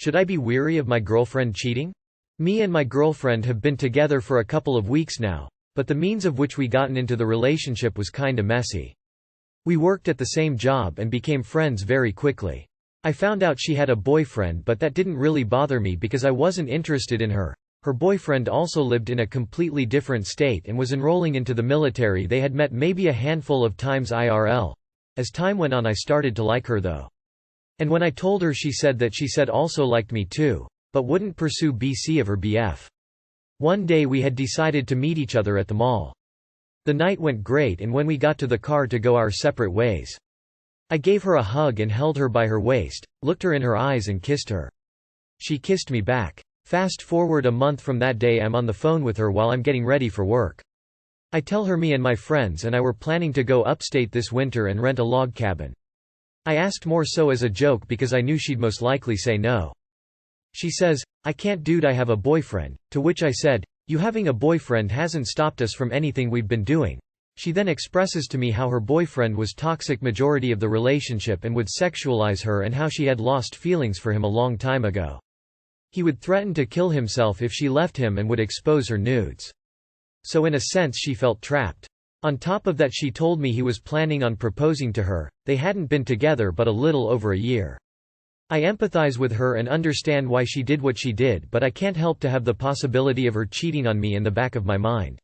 Should I be weary of my girlfriend cheating? Me and my girlfriend have been together for a couple of weeks now, but the means of which we gotten into the relationship was kinda messy. We worked at the same job and became friends very quickly. I found out she had a boyfriend, but that didn't really bother me because I wasn't interested in her. Her boyfriend also lived in a completely different state and was enrolling into the military. They had met maybe a handful of times IRL. As time went on, I started to like her though. And when I told her, she said also liked me too, but wouldn't pursue BC of her BF. One day we had decided to meet each other at the mall. The night went great, and when we got to the car to go our separate ways, I gave her a hug and held her by her waist, looked her in her eyes and kissed her. She kissed me back. Fast forward a month from that day, I'm on the phone with her while I'm getting ready for work. I tell her me and my friends and I were planning to go upstate this winter and rent a log cabin. I asked more so as a joke because I knew she'd most likely say no. She says, "I can't dude, I have a boyfriend," to which I said, "You having a boyfriend hasn't stopped us from anything we've been doing." She then expresses to me how her boyfriend was toxic majority of the relationship and would sexualize her, and how she had lost feelings for him a long time ago. He would threaten to kill himself if she left him and would expose her nudes. So in a sense she felt trapped. On top of that, she told me he was planning on proposing to her. They hadn't been together but a little over a year. I empathize with her and understand why she did what she did, but I can't help to have the possibility of her cheating on me in the back of my mind.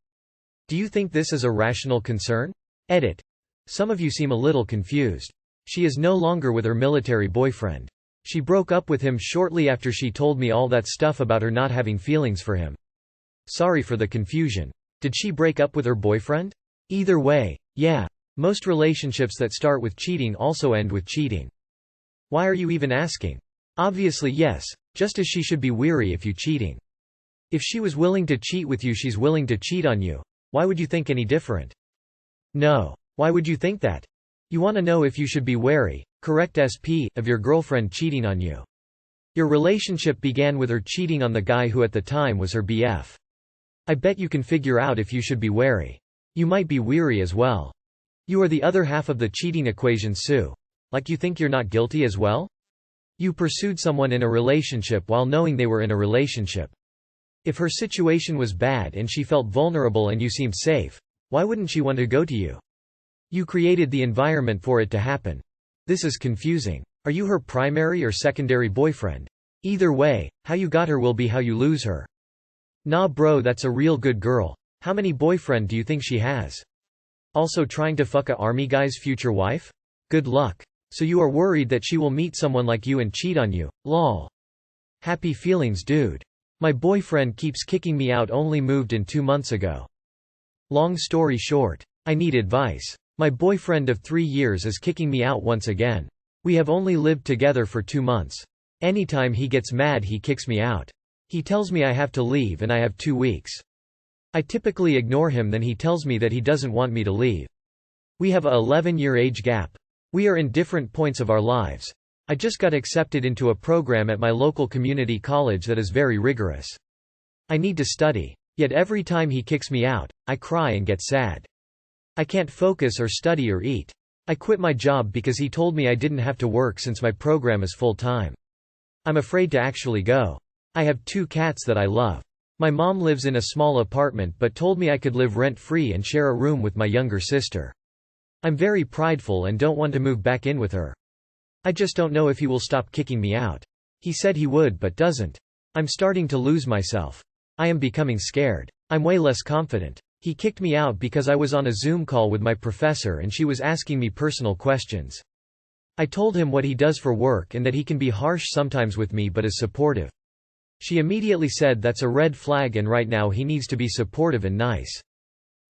Do you think this is a rational concern? Edit. Some of you seem a little confused. She is no longer with her military boyfriend. She broke up with him shortly after she told me all that stuff about her not having feelings for him. Sorry for the confusion. Did she break up with her boyfriend? Either way, yeah. Most relationships that start with cheating also end with cheating. Why are you even asking? Obviously yes, just as she should be weary if you cheating. If she was willing to cheat with you, she's willing to cheat on you. Why would you think any different? No. Why would you think that? You want to know if you should be wary, correct SP, of your girlfriend cheating on you. Your relationship began with her cheating on the guy who at the time was her BF. I bet you can figure out if you should be wary. You might be weary as well. You are the other half of the cheating equation, Sue. Like you think you're not guilty as well? You pursued someone in a relationship while knowing they were in a relationship. If her situation was bad and she felt vulnerable and you seemed safe, why wouldn't she want to go to you? You created the environment for it to happen. This is confusing. Are you her primary or secondary boyfriend? Either way, how you got her will be how you lose her. Nah bro, that's a real good girl. How many boyfriend do you think she has? Also trying to fuck a army guy's future wife? Good luck. So you are worried that she will meet someone like you and cheat on you, lol. Happy feelings dude. My boyfriend keeps kicking me out, only moved in 2 months ago. Long story short, I need advice. My boyfriend of 3 years is kicking me out once again. We have only lived together for 2 months. Anytime he gets mad he kicks me out. He tells me I have to leave and I have 2 weeks. I typically ignore him, then he tells me that he doesn't want me to leave. We have a 11-year age gap. We are in different points of our lives. I just got accepted into a program at my local community college that is very rigorous. I need to study. Yet every time he kicks me out, I cry and get sad. I can't focus or study or eat. I quit my job because he told me I didn't have to work since my program is full-time. I'm afraid to actually go. I have 2 cats that I love. My mom lives in a small apartment but told me I could live rent-free and share a room with my younger sister. I'm very prideful and don't want to move back in with her. I just don't know if he will stop kicking me out. He said he would but doesn't. I'm starting to lose myself. I am becoming scared. I'm way less confident. He kicked me out because I was on a Zoom call with my professor and she was asking me personal questions. I told him what he does for work and that he can be harsh sometimes with me but is supportive. She immediately said that's a red flag and right now he needs to be supportive and nice.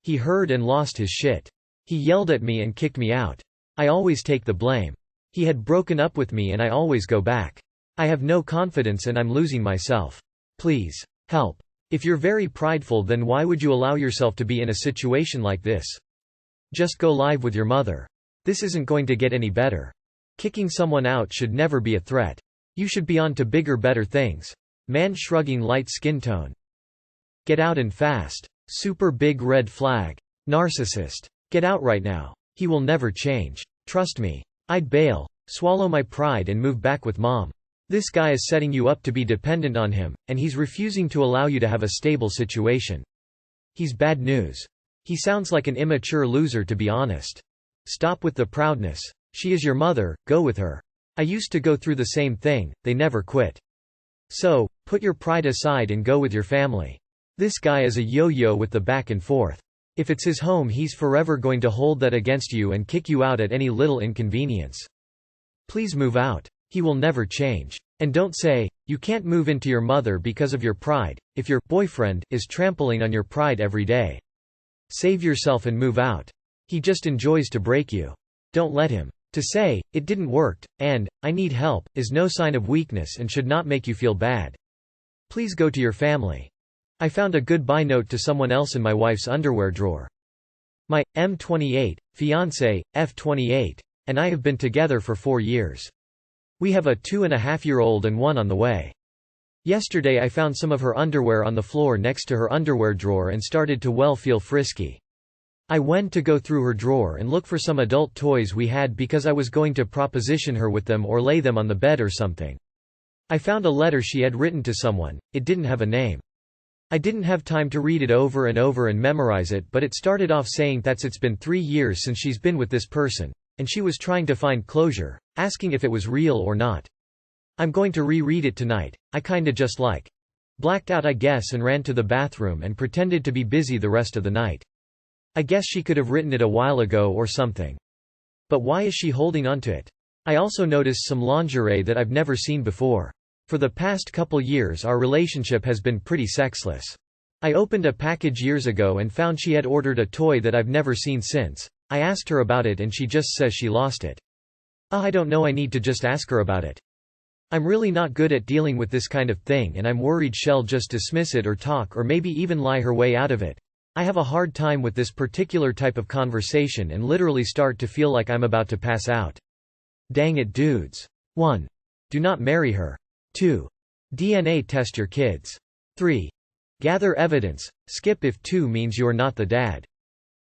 He heard and lost his shit. He yelled at me and kicked me out. I always take the blame. He had broken up with me and I always go back. I have no confidence and I'm losing myself. Please, help. If you're very prideful, then why would you allow yourself to be in a situation like this? Just go live with your mother. This isn't going to get any better. Kicking someone out should never be a threat. You should be on to bigger, better things. Man shrugging, light skin tone. Get out and fast. Super big red flag. Narcissist. Get out right now. He will never change. Trust me. I'd bail, swallow my pride and move back with mom. This guy is setting you up to be dependent on him, and he's refusing to allow you to have a stable situation. He's bad news. He sounds like an immature loser, to be honest. Stop with the proudness. She is your mother, go with her. I used to go through the same thing, they never quit. So, put your pride aside and go with your family. This guy is a yo-yo with the back and forth. If it's his home, he's forever going to hold that against you and kick you out at any little inconvenience. Please move out. He will never change. And don't say, you can't move into your mother because of your pride, if your boyfriend is trampling on your pride every day. Save yourself and move out. He just enjoys to break you. Don't let him. To say, it didn't work, and, I need help, is no sign of weakness and should not make you feel bad. Please go to your family. I found a goodbye note to someone else in my wife's underwear drawer. My M28, fiancé, F28, and I have been together for 4 years. We have a 2.5-year-old and one on the way. Yesterday I found some of her underwear on the floor next to her underwear drawer and started to feel frisky. I went to go through her drawer and look for some adult toys we had because I was going to proposition her with them or lay them on the bed or something. I found a letter she had written to someone. It didn't have a name. I didn't have time to read it over and over and memorize it, but it started off saying it's been 3 years since she's been with this person, and she was trying to find closure, asking if it was real or not. I'm going to reread it tonight. I kinda just blacked out, I guess, and ran to the bathroom and pretended to be busy the rest of the night. I guess she could have written it a while ago or something. But why is she holding onto it? I also noticed some lingerie that I've never seen before. For the past couple years our relationship has been pretty sexless. I opened a package years ago and found she had ordered a toy that I've never seen since. I asked her about it and she just says she lost it. I don't know, I need to just ask her about it. I'm really not good at dealing with this kind of thing and I'm worried she'll just dismiss it or talk or maybe even lie her way out of it. I have a hard time with this particular type of conversation and literally start to feel like I'm about to pass out. Dang it, dudes. 1. Do not marry her. 2. DNA test your kids. 3. Gather evidence. Skip if 2 means you're not the dad.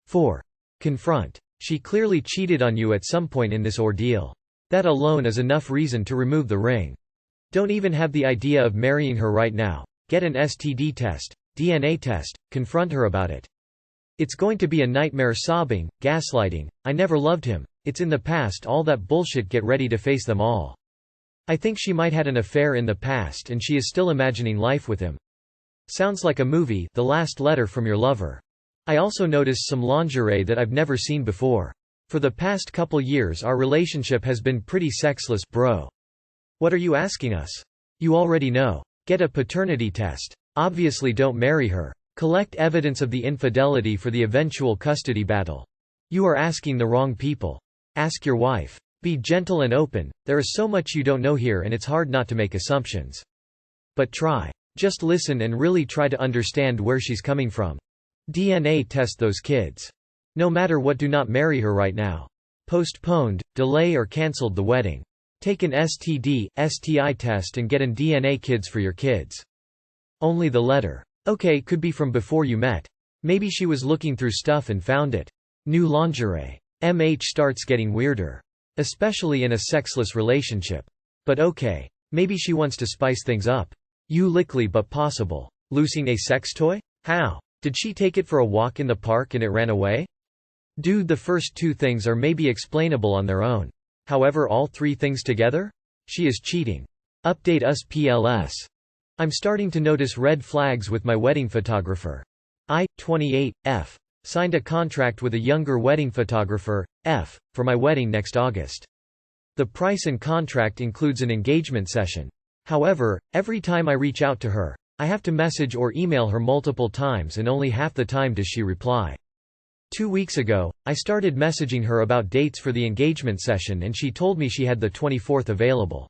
4. Confront. She clearly cheated on you at some point in this ordeal. That alone is enough reason to remove the ring. Don't even have the idea of marrying her right now. Get an STD test. DNA test, confront her about it. It's going to be a nightmare, sobbing, gaslighting, I never loved him, it's in the past, all that bullshit, get ready to face them all. I think she might had an affair in the past and she is still imagining life with him. Sounds like a movie, The Last Letter from Your Lover. I also noticed some lingerie that I've never seen before. For the past couple years our relationship has been pretty sexless, bro. What are you asking us? You already know. Get a paternity test. Obviously don't marry her. Collect evidence of the infidelity for the eventual custody battle. You are asking the wrong people. Ask your wife. Be gentle and open, there is so much you don't know here and it's hard not to make assumptions. But try. Just listen and really try to understand where she's coming from. DNA test those kids. No matter what, do not marry her right now. Postponed, delay or cancelled the wedding. Take an STD, STI test and get an DNA kids for your kids. Only the letter. Okay, could be from before you met. Maybe she was looking through stuff and found it. New lingerie. MH starts getting weirder. Especially in a sexless relationship. But okay. Maybe she wants to spice things up. You likely but possible. Losing a sex toy? How? Did she take it for a walk in the park and it ran away? Dude, the first 2 things are maybe explainable on their own. However, all 3 things together? She is cheating. Update us PLS. I'm starting to notice red flags with my wedding photographer. I, 28, F. Signed a contract with a younger wedding photographer, F, for my wedding next August. The price and contract includes an engagement session. However, every time I reach out to her, I have to message or email her multiple times and only half the time does she reply. 2 weeks ago, I started messaging her about dates for the engagement session and she told me she had the 24th available.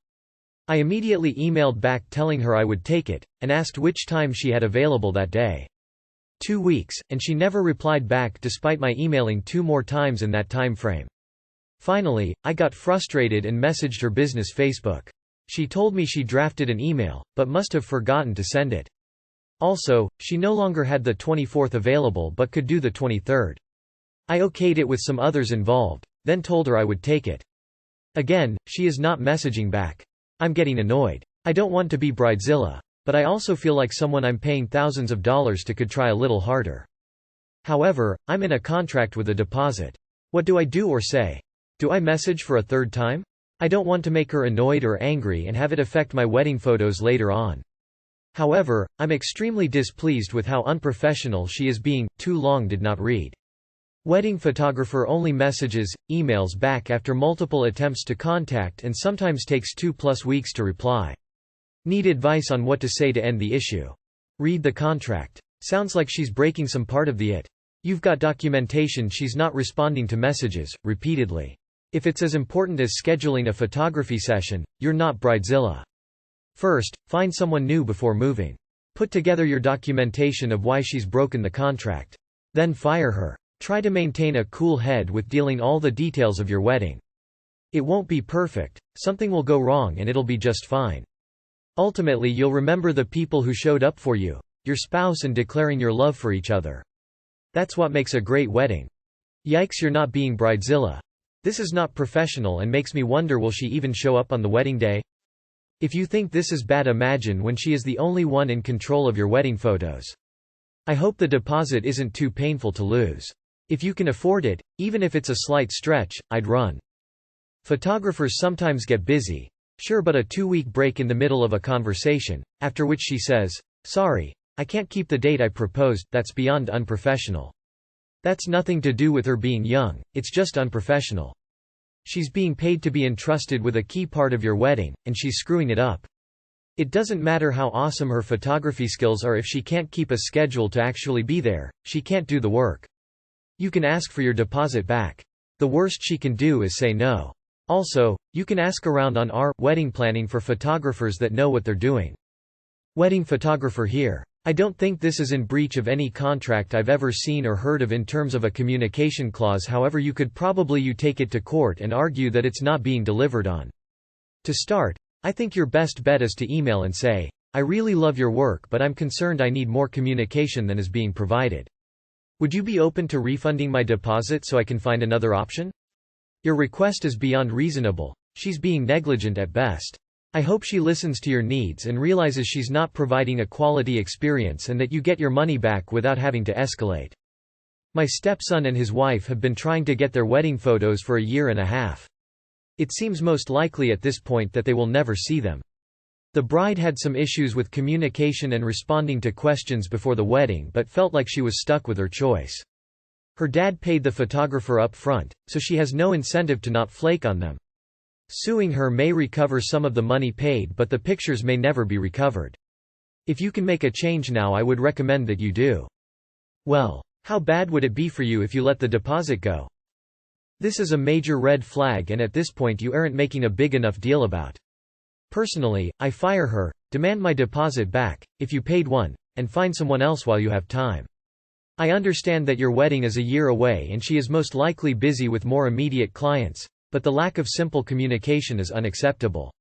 I immediately emailed back telling her I would take it, and asked which time she had available that day. 2 weeks, and she never replied back despite my emailing 2 more times in that time frame. Finally, I got frustrated and messaged her business Facebook. She told me she drafted an email, but must have forgotten to send it. Also, she no longer had the 24th available but could do the 23rd. I okayed it with some others involved, then told her I would take it. Again, she is not messaging back. I'm getting annoyed. I don't want to be bridezilla. But I also feel like someone I'm paying thousands of dollars to could try a little harder. However, I'm in a contract with a deposit. What do I do or say? Do I message for a third time? I don't want to make her annoyed or angry and have it affect my wedding photos later on. However, I'm extremely displeased with how unprofessional she is being. Too long did not read. Wedding photographer only messages, emails back after multiple attempts to contact and sometimes takes 2+ weeks to reply. Need advice on what to say to end the issue. Read the contract. Sounds like she's breaking some part of the it. You've got documentation she's not responding to messages, repeatedly. If it's as important as scheduling a photography session, you're not bridezilla. First, find someone new before moving. Put together your documentation of why she's broken the contract. Then fire her. Try to maintain a cool head with dealing all the details of your wedding. It won't be perfect, something will go wrong and it'll be just fine. Ultimately you'll remember the people who showed up for you, your spouse, and declaring your love for each other. That's what makes a great wedding. Yikes, you're not being bridezilla. This is not professional and makes me wonder, will she even show up on the wedding day? If you think this is bad, imagine when she is the only one in control of your wedding photos. I hope the deposit isn't too painful to lose. If you can afford it, even if it's a slight stretch, I'd run. Photographers sometimes get busy. Sure, but a 2-week break in the middle of a conversation, after which she says, "Sorry, I can't keep the date I proposed," that's beyond unprofessional. That's nothing to do with her being young, it's just unprofessional. She's being paid to be entrusted with a key part of your wedding, and she's screwing it up. It doesn't matter how awesome her photography skills are if she can't keep a schedule to actually be there, she can't do the work. You can ask for your deposit back. The worst she can do is say no. Also, you can ask around on wedding planning for photographers that know what they're doing. Wedding photographer here. I don't think this is in breach of any contract I've ever seen or heard of in terms of a communication clause, however you could probably take it to court and argue that it's not being delivered on. To start, I think your best bet is to email and say, "I really love your work but I'm concerned I need more communication than is being provided. Would you be open to refunding my deposit so I can find another option? Your request is beyond reasonable. She's being negligent at best. I hope she listens to your needs and realizes she's not providing a quality experience and that you get your money back without having to escalate. My stepson and his wife have been trying to get their wedding photos for a year and a half. It seems most likely at this point that they will never see them. The bride had some issues with communication and responding to questions before the wedding but felt like she was stuck with her choice. Her dad paid the photographer up front, so she has no incentive to not flake on them. Suing her may recover some of the money paid, but the pictures may never be recovered. If you can make a change now, I would recommend that you do. Well, how bad would it be for you if you let the deposit go? This is a major red flag, and at this point you aren't making a big enough deal about. Personally, I fire her, demand my deposit back, if you paid one, and find someone else while you have time. I understand that your wedding is a year away and she is most likely busy with more immediate clients, but the lack of simple communication is unacceptable.